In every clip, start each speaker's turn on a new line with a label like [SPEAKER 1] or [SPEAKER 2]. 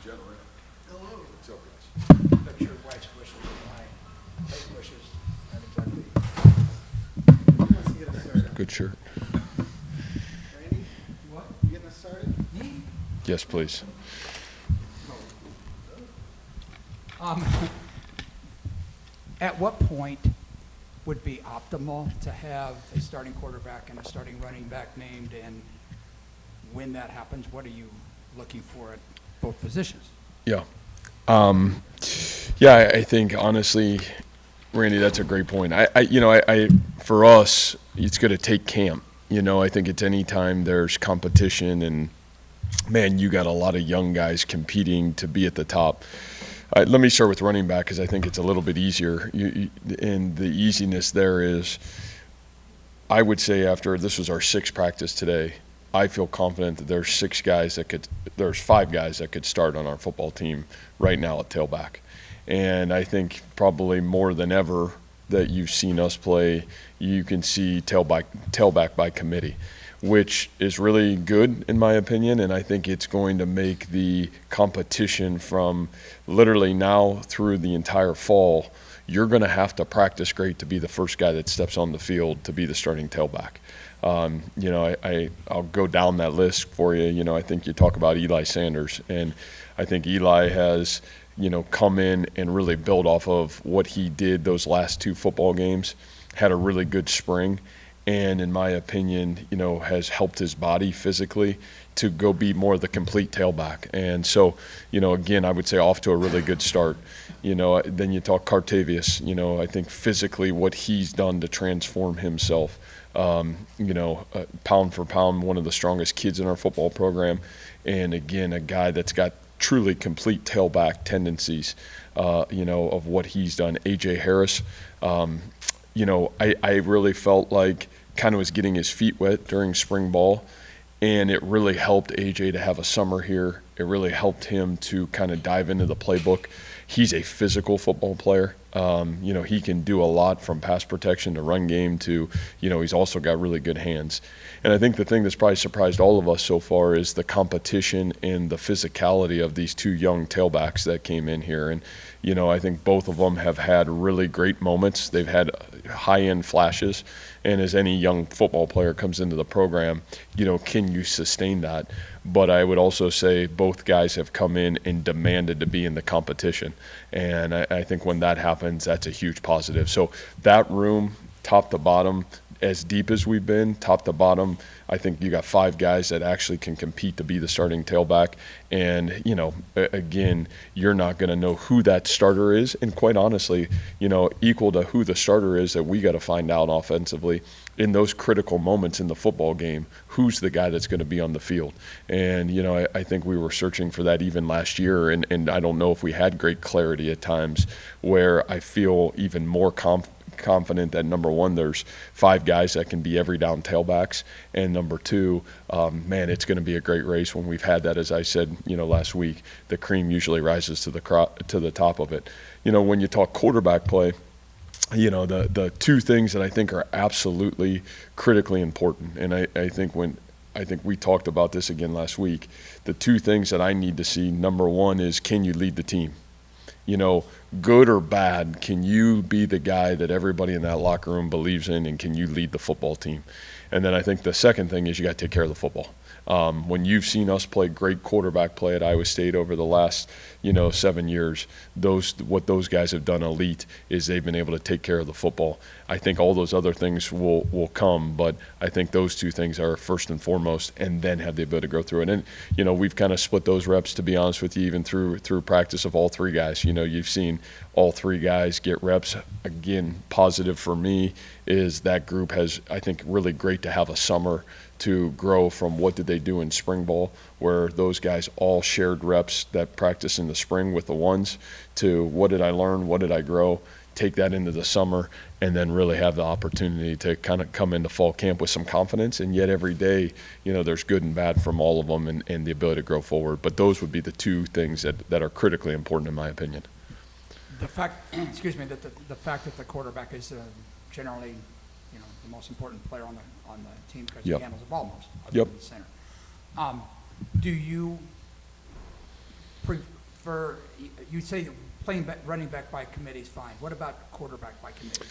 [SPEAKER 1] Hello.
[SPEAKER 2] What's up, guys?
[SPEAKER 3] Make sure wife's wishes are my best wishes. Not exactly.
[SPEAKER 1] Let's get us started.
[SPEAKER 2] Good shirt.
[SPEAKER 1] Randy,
[SPEAKER 3] What?
[SPEAKER 1] you getting us started?
[SPEAKER 3] Me?
[SPEAKER 2] Yes, please.
[SPEAKER 3] At what point would be optimal to have a starting quarterback and a starting running back named, and when that happens, what are you looking for at both positions?
[SPEAKER 2] Yeah. I think honestly, Randy, that's a great point. For us, it's going to take camp. I think it's any time there's competition and, man, you got a lot of young guys competing to be at the top. Let me start with running back because I think it's a little bit easier. And the easiness there is, I would say after this was our sixth practice today, I feel confident that there's five guys that could start on our football team right now at tailback. And I think probably more than ever that you've seen us play, you can see tailback by committee, which is really good in my opinion, and I think it's going to make the competition from literally now through the entire fall, you're going to have to practice great to be the first guy that steps on the field to be the starting tailback. I'll go down that list for you. I think you talk about Eli Sanders, and I think Eli has, come in and really build off of what he did those last two football games, had a really good spring, and in my opinion, has helped his body physically to go be more the complete tailback. And so, again, I would say off to a really good start. Then you talk Cartavius, I think physically what he's done to transform himself, pound for pound, one of the strongest kids in our football program. And again, a guy that's got truly complete tailback tendencies, of what he's done. A.J. Harris, I really felt like kind of was getting his feet wet during spring ball, and it really helped A.J. to have a summer here. It really helped him to kind of dive into the playbook. He's a physical football player. He can do a lot from pass protection to run game to, he's also got really good hands. And I think the thing that's probably surprised all of us so far is the competition and the physicality of these two young tailbacks that came in here. And, I think both of them have had really great moments. They've had high-end flashes. And as any young football player comes into the program, can you sustain that? But I would also say both guys have come in and demanded to be in the competition. And I think when that happens, that's a huge positive. So that room, top to bottom, as deep as we've been, top to bottom, I think you got five guys that actually can compete to be the starting tailback. And, again, you're not going to know who that starter is. And quite honestly, equal to who the starter is that we got to find out offensively in those critical moments in the football game, who's the guy that's going to be on the field. And, I think we were searching for that even last year. And I don't know if we had great clarity at times where I feel even more confident that, number one, there's five guys that can be every down tailbacks, and number two, it's going to be a great race when we've had that. As I said, last week, the cream usually rises to the top of it. When you talk quarterback play, the two things that I think are absolutely critically important, and I think we talked about this again last week, the two things that I need to see, number one is, can you lead the team? Good or bad, can you be the guy that everybody in that locker room believes in, and can you lead the football team? And then I think the second thing is you got to take care of the football. When you've seen us play great quarterback play at Iowa State over the last, 7 years, what those guys have done elite is they've been able to take care of the football. I think all those other things will come, but I think those two things are first and foremost, and then have the ability to go through it. And, we've kind of split those reps, to be honest with you, even through practice of all three guys. You've seen all three guys get reps. Again, positive for me is that group has, I think, really great to have a summer to grow from what did they do in spring ball, where those guys all shared reps that practice in the spring with the ones, to what did I learn, what did I grow, take that into the summer, and then really have the opportunity to kind of come into fall camp with some confidence. And yet every day, there's good and bad from all of them, and the ability to grow forward. But those would be the two things that are critically important in my opinion.
[SPEAKER 3] The fact, that the fact that the quarterback is generally, the most important player on the team because he handles the ball most, other than the center. Do you you say playing back, running back by committee is fine. What about quarterback by committee?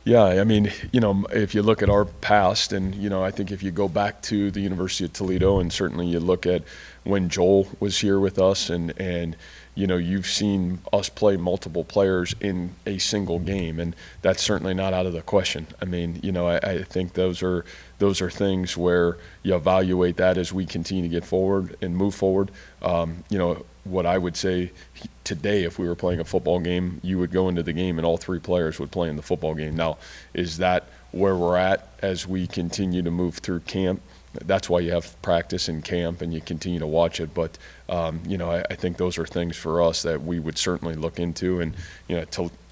[SPEAKER 2] Yeah, I mean, if you look at our past, and, I think if you go back to the University of Toledo, and certainly you look at when Joel was here with us, and you've seen us play multiple players in a single game, and that's certainly not out of the question. I mean, I think those are things where you evaluate that as we continue to get forward and move forward. What I would say today, if we were playing a football game, you would go into the game and all three players would play in the football game. Now, is that where we're at as we continue to move through camp? That's why you have practice in camp and you continue to watch it. But, I think those are things for us that we would certainly look into. And,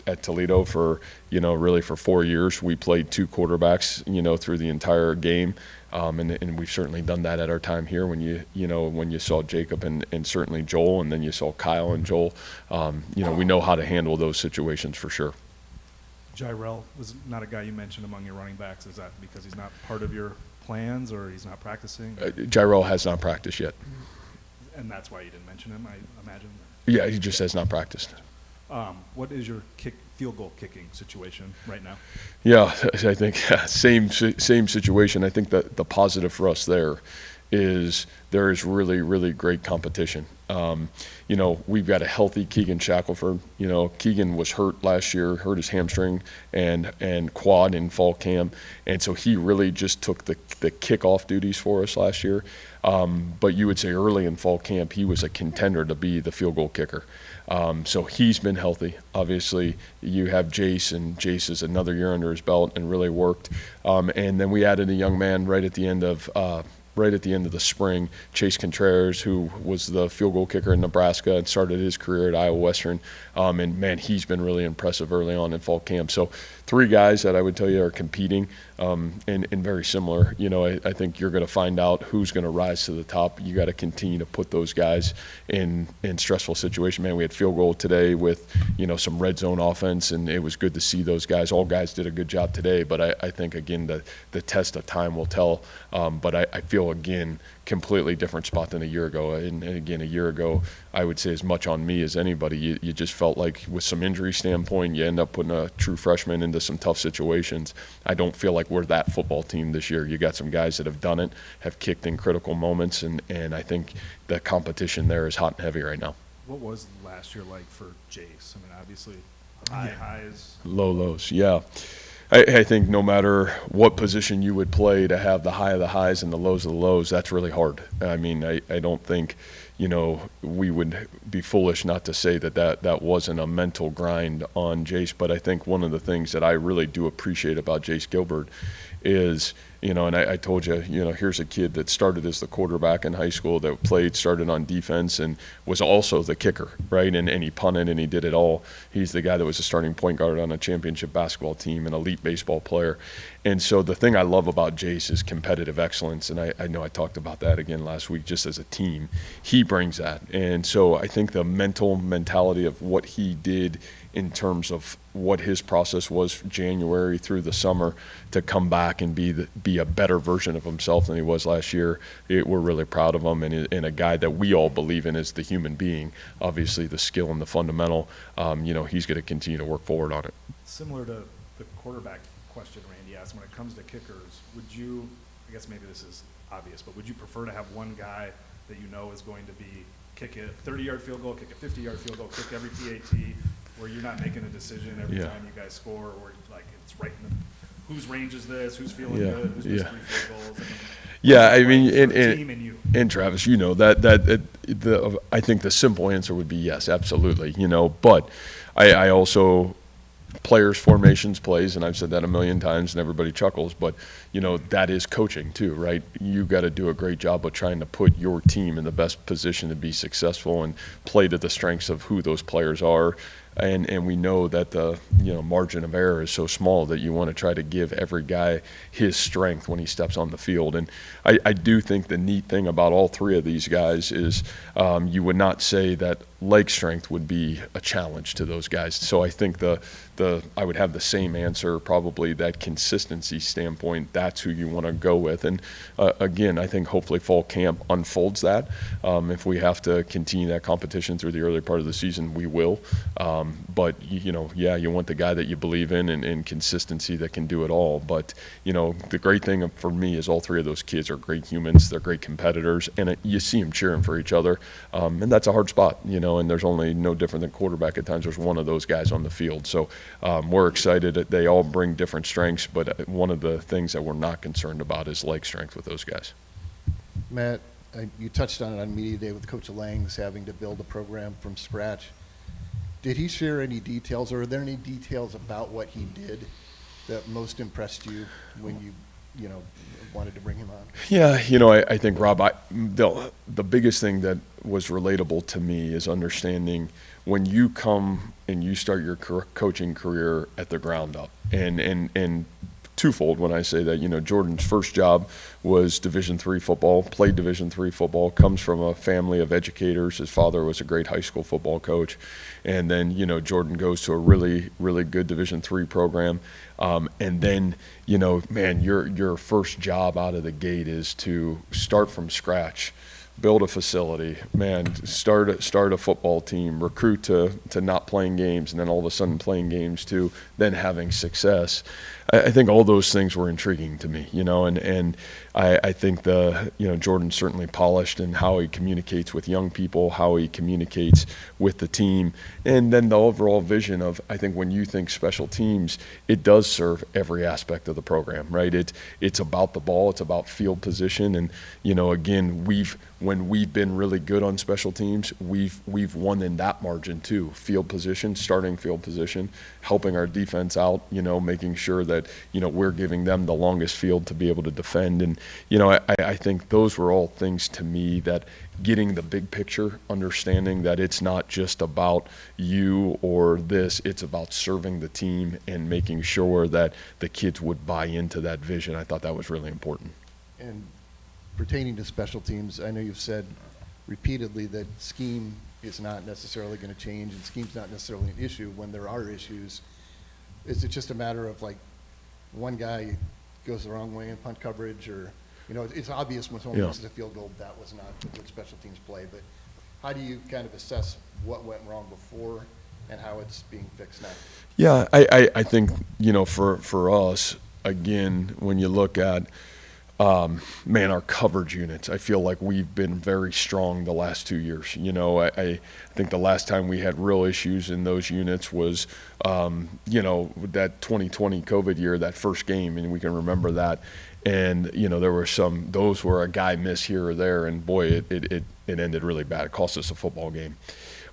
[SPEAKER 2] at Toledo for, really for 4 years, we played two quarterbacks, through the entire game. And we've certainly done that at our time here when you saw Jacob and certainly Joel, and then you saw Kyle and Joel. We know how to handle those situations for sure.
[SPEAKER 4] Jirel was not a guy you mentioned among your running backs. Is that because he's not part of your plans or he's not practicing?
[SPEAKER 2] Jirel has not practiced yet.
[SPEAKER 4] And that's why you didn't mention him, I imagine?
[SPEAKER 2] Yeah, he just has not practiced.
[SPEAKER 4] What is your field goal kicking situation right now?
[SPEAKER 2] Yeah, I think same situation. I think that the positive for us there is really, really great competition. We've got a healthy Keegan Shackelford. Keegan was hurt last year, hurt his hamstring and quad in fall camp, and so he really just took the kickoff duties for us last year. But you would say early in fall camp, he was a contender to be the field goal kicker. So he's been healthy. Obviously, you have Jace, and Jace is another year under his belt and really worked. And then we added a young man right at the end of the spring, Chase Contreras, who was the field goal kicker in Nebraska and started his career at Iowa Western. And man, he's been really impressive early on in fall camp. So 3 guys that I would tell you are competing and very similar. I think you're going to find out who's going to rise to the top. You got to continue to put those guys in stressful situations. Man, we had field goal today with, some red zone offense, and it was good to see those guys. All guys did a good job today, but I think, again, the test of time will tell. But I feel, again, completely different spot than a year ago. And again, a year ago, I would say as much on me as anybody. You just felt like with some injury standpoint, you end up putting a true freshman into some tough situations. I don't feel like we're that football team this year. You got some guys that have done it, have kicked in critical moments, and I think the competition there is hot and heavy right now.
[SPEAKER 4] What was last year like for Jace? I mean, obviously, highs.
[SPEAKER 2] Low lows, yeah. I think no matter what position you would play, to have the high of the highs and the lows of the lows, that's really hard. I mean, I don't think, we would be foolish not to say that wasn't a mental grind on Jace. But I think one of the things that I really do appreciate about Jace Gilbert is, and I told you, here's a kid that started as the quarterback in high school, that started on defense and was also the kicker, right? And he punted and he did it all. He's the guy that was a starting point guard on a championship basketball team, an elite baseball player. And so the thing I love about Jace is competitive excellence. And I know I talked about that again last week, just as a team. He brings that. And so I think the mentality of what he did in terms of what his process was January through the summer to come back and be a better version of himself than he was last year. We're really proud of him, and a guy that we all believe in as the human being. Obviously, the skill and the fundamental, he's going to continue to work forward on it.
[SPEAKER 4] Similar to the quarterback question Randy asked, when it comes to kickers, would you, I guess maybe this is obvious, but would you prefer to have one guy that is going to be kick a 30-yard field goal, kick a 50-yard field goal, kick every PAT, where you're not making a decision every time you guys score, or like it's right in the, whose range is this, who's feeling good, who's missed 3 field goals?
[SPEAKER 2] And Travis, that I think the simple answer would be yes, absolutely. But I also, players, formations, plays, and I've said that a million times, and everybody chuckles, but that is coaching too, right? You got to do a great job of trying to put your team in the best position to be successful and play to the strengths of who those players are. and we know that the margin of error is so small that you want to try to give every guy his strength when he steps on the field. And I do think the neat thing about all three of these guys is you would not say that leg strength would be a challenge to those guys. So I think I would have the same answer, probably that consistency standpoint. That's who you want to go with. And again, I think hopefully fall camp unfolds that. If we have to continue that competition through the early part of the season, we will. But you want the guy that you believe in and consistency that can do it all. But the great thing for me is all three of those kids are great humans. They're great competitors, and you see them cheering for each other. And that's a hard spot, and there's only no different than quarterback. At times there's one of those guys on the field. So we're excited that they all bring different strengths, but one of the things that we're not concerned about is leg strength with those guys.
[SPEAKER 1] Matt, you touched on it on Media Day with Coach Langs having to build a program from scratch. Did he share any details, or are there any details about what he did that most impressed you when you wanted to bring him on?
[SPEAKER 2] Yeah, I think, Rob, the biggest thing that was relatable to me is understanding when you come and you start your coaching career at the ground up. And twofold when I say that, Jordan's first job was Division III football, played Division III football, comes from a family of educators. His father was a great high school football coach. And then, Jordan goes to a really, really good Division III program. And then, man, your first job out of the gate is to start from scratch, build a facility, start a football team, recruit to not playing games, and then all of a sudden playing games to then having success. I think all those things were intriguing to me, and I think Jordan certainly polished in how he communicates with young people, how he communicates with the team, and then the overall vision of, I think when you think special teams, it does serve every aspect of the program, right? It's about the ball, it's about field position, and again, when we've been really good on special teams, we've won in that margin too. Field position, starting field position, helping our defense out, making sure that we're giving them the longest field to be able to defend. And I think those were all things to me that getting the big picture, understanding that it's not just about you or this, it's about serving the team and making sure that the kids would buy into that vision. I thought that was really important.
[SPEAKER 1] And pertaining to special teams, I know you've said repeatedly that scheme is not necessarily going to change, and scheme's not necessarily an issue when there are issues. Is it just a matter of like one guy goes the wrong way in punt coverage, or it's obvious when someone misses a field goal that was not a good special teams play, but how do you kind of assess what went wrong before and how it's being fixed now?
[SPEAKER 2] Yeah, I think for us, again, when you look at our coverage units, I feel like we've been very strong the last 2 years. I think the last time we had real issues in those units was, that 2020 COVID year, that first game, and we can remember that. And, there were those where a guy missed here or there, and boy, it ended really bad. It cost us a football game.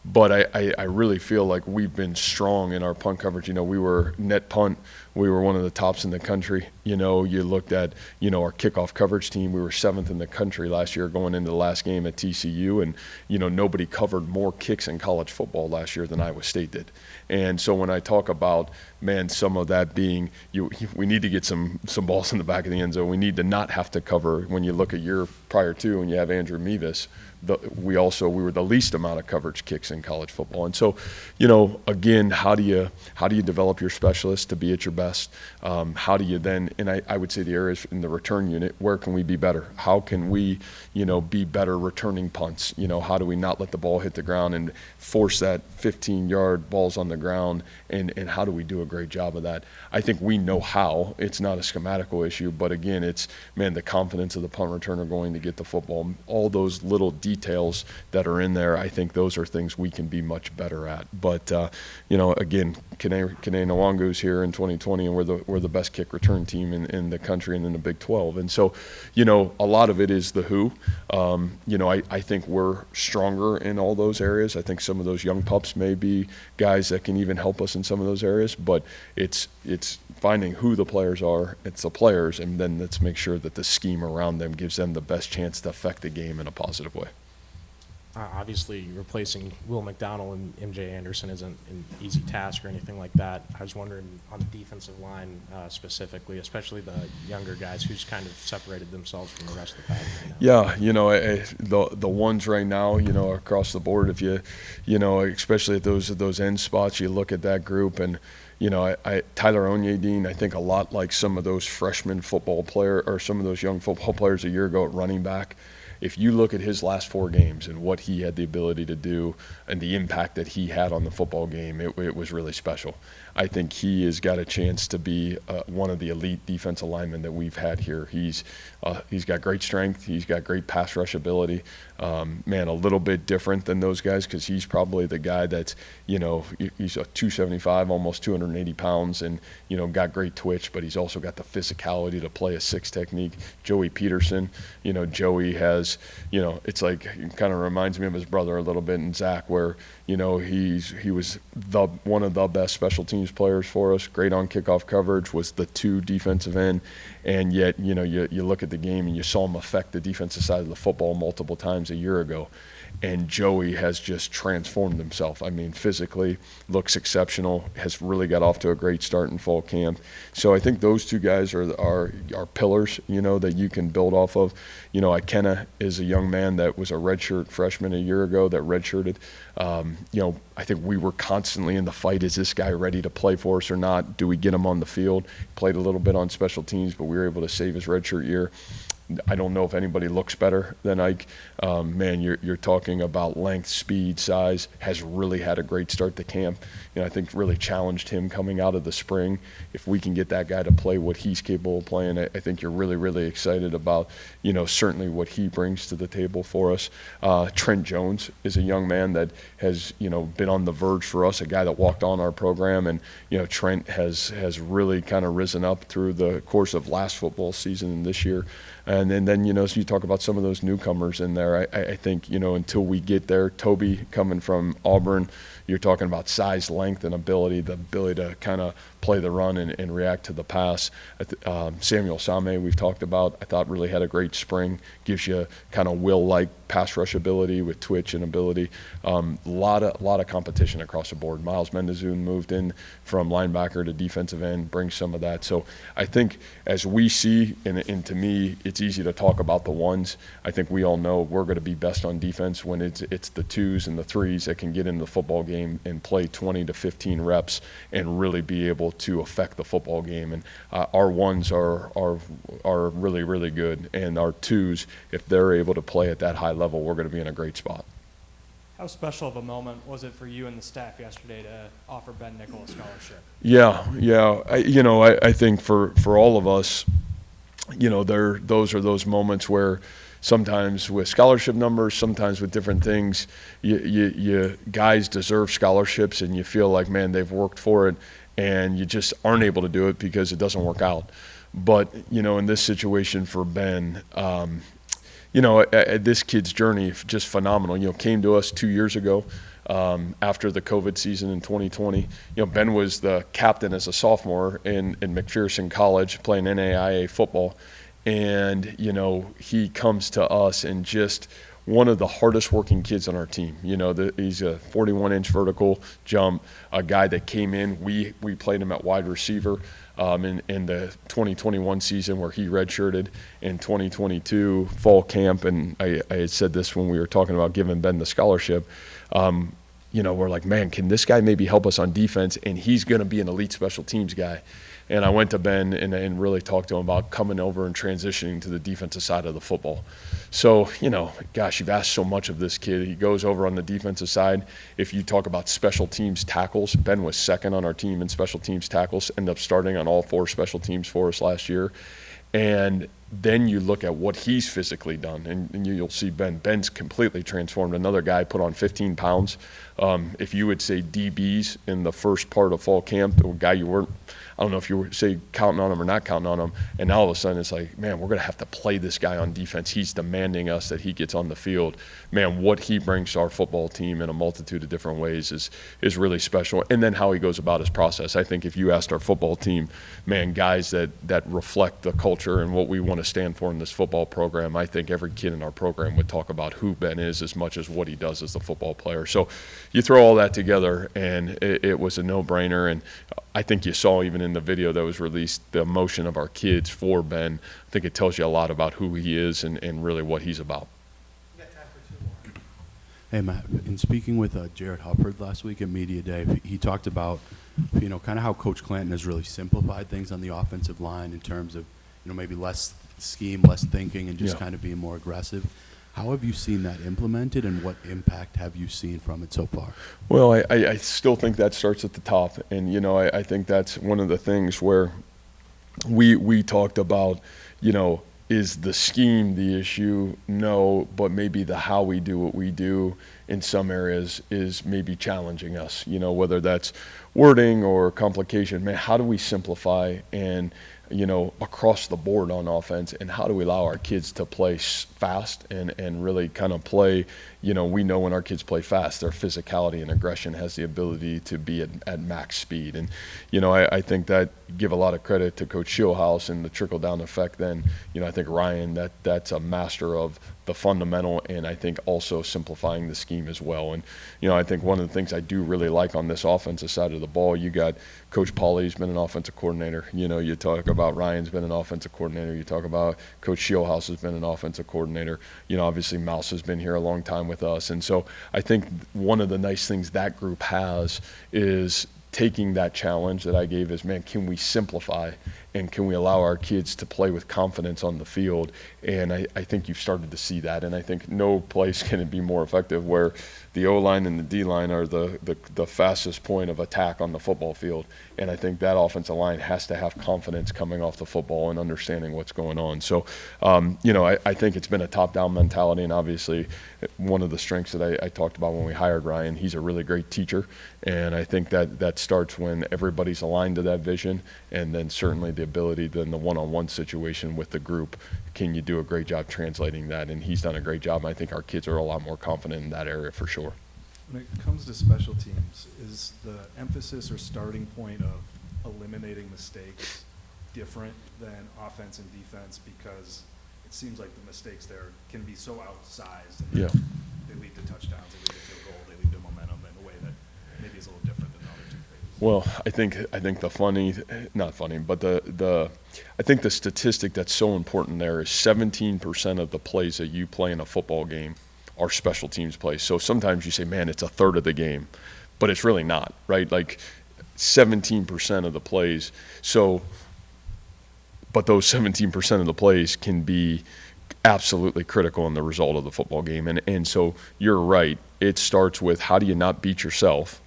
[SPEAKER 2] But I really feel like we've been strong in our punt coverage. We were net punt. We were one of the tops in the country. You looked at, our kickoff coverage team. We were 7th in the country last year going into the last game at TCU. And, nobody covered more kicks in college football last year than Iowa State did. And so when I talk about, some of that being, we need to get some balls in the back of the end zone. We need to not have to cover. When you look at year prior to, and you have Andrew Mevis, we were the least amount of coverage kicks in college football. And so, again, how do you develop your specialists to be at your best? How do you then, and I would say the areas in the return unit, where can we be better? How can we, be better returning punts? How do we not let the ball hit the ground and force that 15-yard balls on the ground? And how do we do a great job of that? I think we know how. It's not a schematical issue, but again, it's, the confidence of the punt returner going to get the football. All those little details that are in there, I think those are things we can be much better at. But, again, Kene Nwangu's here in 2020, and we're the best kick return team in the country and in the Big 12. And so, a lot of it is the who. I think we're stronger in all those areas. I think some of those young pups may be guys that can even help us in some of those areas, but it's finding who the players are. It's the players, and then let's make sure that the scheme around them gives them the best chance to affect the game in a positive way.
[SPEAKER 5] Obviously, replacing Will McDonald and MJ Anderson isn't an easy task or anything like that. I was wondering on the defensive line specifically, especially the younger guys, who's kind of separated themselves from the rest of the pack right now.
[SPEAKER 2] Yeah, the ones right now, across the board, if especially at those end spots, you look at that group and, Tyler Onyedin, I think a lot like some of those freshman football or some of those young football players a year ago at running back. If you look at his last 4 games and what he had the ability to do and the impact that he had on the football game, it was really special. I think he has got a chance to be one of the elite defensive linemen that we've had here. He's got great strength. He's got great pass rush ability. A little bit different than those guys because he's probably the guy that's, he's a 275, almost 280 pounds and, got great twitch, but he's also got the physicality to play a 6 technique. Joey Peterson, Joey has, it's like, it kind of reminds me of his brother a little bit in Zach where, he was one of the best special teams players for us, great on kickoff coverage, was the 2 defensive end, and yet, you look at the game and you saw him affect the defensive side of the football multiple times a year ago. And Joey has just transformed himself. I mean, physically looks exceptional, has really got off to a great start in fall camp. So I think those 2 guys are pillars, that you can build off of. Ikenna is a young man that was a redshirt freshman a year ago that redshirted. I think we were constantly in the fight. Is this guy ready to play for us or not? Do we get him on the field? Played a little bit on special teams, but we were able to save his redshirt year. I don't know if anybody looks better than Ike. You're talking about length, speed, size, has really had a great start to camp. I think really challenged him coming out of the spring. If we can get that guy to play what he's capable of playing, I think you're really, really excited about, certainly what he brings to the table for us. Trent Jones is a young man that has, been on the verge for us, a guy that walked on our program. And, Trent has really kind of risen up through the course of last football season and this year. And then so you talk about some of those newcomers in there. I think, until we get there, Toby coming from Auburn, you're talking about size, length, and ability, the ability to kind of play the run and react to the pass. Samuel Same, we've talked about, I thought really had a great spring, gives you kind of Will-like pass rush ability with twitch and ability. Lot of competition across the board. Miles Mendezun moved in from linebacker to defensive end, brings some of that. So I think as we see, and to me, it's easy to talk about the ones. I think we all know we're going to be best on defense when it's the 2s and the 3s that can get in the football game and play 20 to 15 reps and really be able to affect the football game. And our 1s are really, really good. And our 2s, if they're able to play at that high level, we're going to be in a great spot.
[SPEAKER 6] How special of a moment was it for you and the staff yesterday to offer Ben Nickel a scholarship?
[SPEAKER 2] Yeah. I think for all of us, those are those moments where sometimes with scholarship numbers, sometimes with different things, you guys deserve scholarships and you feel like, man, they've worked for it and you just aren't able to do it because it doesn't work out. But, in this situation for Ben, this kid's journey, just phenomenal. Came to us 2 years ago after the COVID season in 2020. Ben was the captain as a sophomore in McPherson College playing NAIA football. And, he comes to us and just one of the hardest working kids on our team. He's a 41-inch vertical jump, a guy that came in. We played him at wide receiver in the 2021 season where he redshirted, in 2022 fall camp. And I had said this when we were talking about giving Ben the scholarship. We're like, man, can this guy maybe help us on defense? And he's going to be an elite special teams guy. And I went to Ben and really talked to him about coming over and transitioning to the defensive side of the football. So, gosh, you've asked so much of this kid. He goes over on the defensive side. If you talk about special teams tackles, Ben was second on our team in special teams tackles, ended up starting on all 4 special teams for us last year. And then you look at what he's physically done, and you'll see Ben's completely transformed. Another guy put on 15 pounds. If you would say DBs in the first part of fall camp, a guy you weren't, I don't know if you were say counting on him or not counting on him, and now all of a sudden it's like, man, we're going to have to play this guy on defense. He's demanding us that he gets on the field. Man, what he brings to our football team in a multitude of different ways is really special. And then how he goes about his process. I think if you asked our football team, man, guys that reflect the culture and what we want to to stand for in this football program, I think every kid in our program would talk about who Ben is as much as what he does as a football player. So you throw all that together, and it was a no-brainer. And I think you saw even in the video that was released the emotion of our kids for Ben. I think it tells you a lot about who he is and really what he's about.
[SPEAKER 7] Hey, Matt, in speaking with Jared Hubbard last week at Media Day, he talked about, kind of how Coach Clanton has really simplified things on the offensive line in terms of, maybe less scheme, less thinking, and just kind of being more aggressive. How have you seen that implemented, and what impact have you seen from it so far?
[SPEAKER 2] Well, I still think that starts at the top. And, I think that's one of the things where we talked about, is the scheme the issue? No, but maybe the how we do what we do in some areas is maybe challenging us, whether that's wording or complication. Man, how do we simplify and, across the board on offense, and how do we allow our kids to play fast and really kind of play, we know when our kids play fast, their physicality and aggression has the ability to be at max speed. And, I think that give a lot of credit to Coach Shieldhouse and the trickle-down effect then. I think Ryan, that's a master of the fundamental, and I think also simplifying the scheme as well. And, I think one of the things I do really like on this offensive side of the ball, you got Coach Pauley's been an offensive coordinator. You talk about Ryan's been an offensive coordinator. You talk about Coach Shieldhouse has been an offensive coordinator. Obviously Mouse has been here a long time with us. And so I think one of the nice things that group has is taking that challenge that I gave is, man, can we simplify and can we allow our kids to play with confidence on the field? And I think you've started to see that. And I think no place can it be more effective where the O-line and the D-line are the fastest point of attack on the football field. And I think that offensive line has to have confidence coming off the football and understanding what's going on. So, I think it's been a top-down mentality. And obviously one of the strengths that I talked about when we hired Ryan, he's a really great teacher. And I think that starts when everybody's aligned to that vision, and then certainly the ability, then the one-on-one situation with the group, can you do a great job translating that? And he's done a great job. And I think our kids are a lot more confident in that area for sure.
[SPEAKER 4] When it comes to special teams, is the emphasis or starting point of eliminating mistakes different than offense and defense? Because it seems like the mistakes there can be so outsized, and
[SPEAKER 2] Yeah.
[SPEAKER 4] they lead to touchdowns, they lead to field goal, they lead to momentum in a way that maybe is a little different than the other two phases.
[SPEAKER 2] Well, I think the funny, not funny, but I think the statistic that's so important there is 17% of the plays that you play in a football game are special teams plays. So sometimes you say, man, it's a third of the game, but it's really not, right? Like 17% of the plays. So, but those 17% of the plays can be absolutely critical in the result of the football game. And so you're right. It starts with how do you not beat yourself,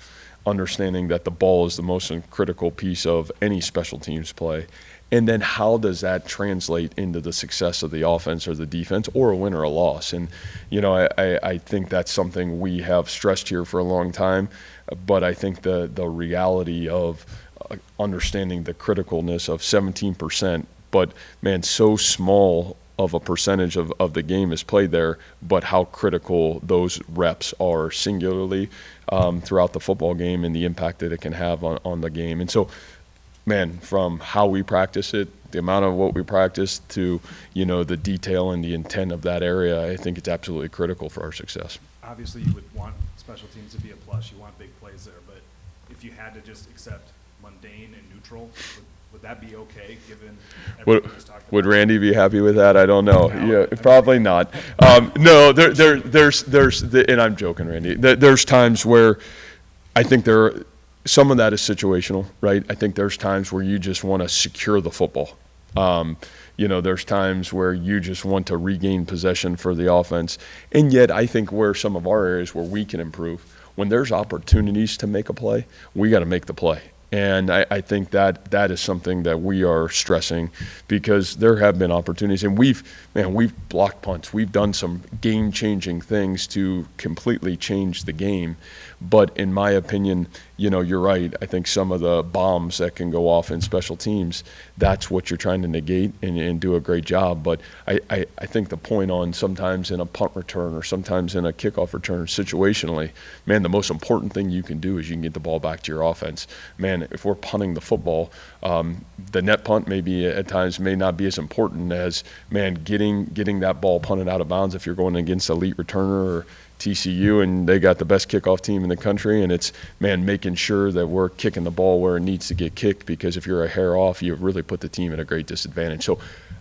[SPEAKER 2] understanding that the ball is the most critical piece of any special teams play. And then how does that translate into the success of the offense or the defense, or a win or a loss? And, I think that's something we have stressed here for a long time. But I think the reality of understanding the criticalness of 17%, but, man, so small of a percentage of the game is played there, but how critical those reps are singularly throughout the football game and the impact that it can have on the game. And so, man, from how we practice it, the amount of what we practice to, the detail and the intent of that area, I think it's absolutely critical for our success.
[SPEAKER 4] Obviously, you would want special teams to be a plus. You want big plays there. But if you had to just accept mundane and neutral, would that be okay, given everything we just talked about?
[SPEAKER 2] Would Randy be happy with that? I don't know.
[SPEAKER 4] No,
[SPEAKER 2] Yeah, probably not. No, there's and I'm joking, Randy. There's times where I think some of that is situational, right? I think there's times where you just want to secure the football. There's times where you just want to regain possession for the offense. And yet I think where some of our areas where we can improve, when there's opportunities to make a play, we got to make the play. And I think that is something that we are stressing, because there have been opportunities, and we've blocked punts. We've done some game-changing things to completely change the game. But in my opinion, you're right. I think some of the bombs that can go off in special teams, that's what you're trying to negate and do a great job. But I think the point on sometimes in a punt return or sometimes in a kickoff return situationally, man, the most important thing you can do is you can get the ball back to your offense. Man, if we're punting the football, the net punt maybe at times may not be as important as, man, getting that ball punted out of bounds if you're going against elite returner or TCU and they got the best kickoff team in the country, and it's, man, making sure that we're kicking the ball where it needs to get kicked, because if you're a hair off, you really put the team at a great disadvantage. So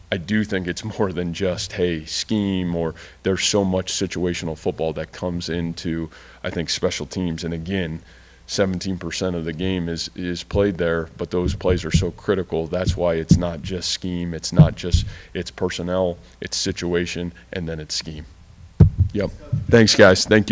[SPEAKER 2] I do think it's more than just, hey, scheme, or there's so much situational football that comes into, I think, special teams. And again, 17% of the game is played there, but those plays are so critical. That's why it's not just scheme, it's not just, it's personnel, it's situation, and then it's scheme. Yep. Thanks, guys. Thank you.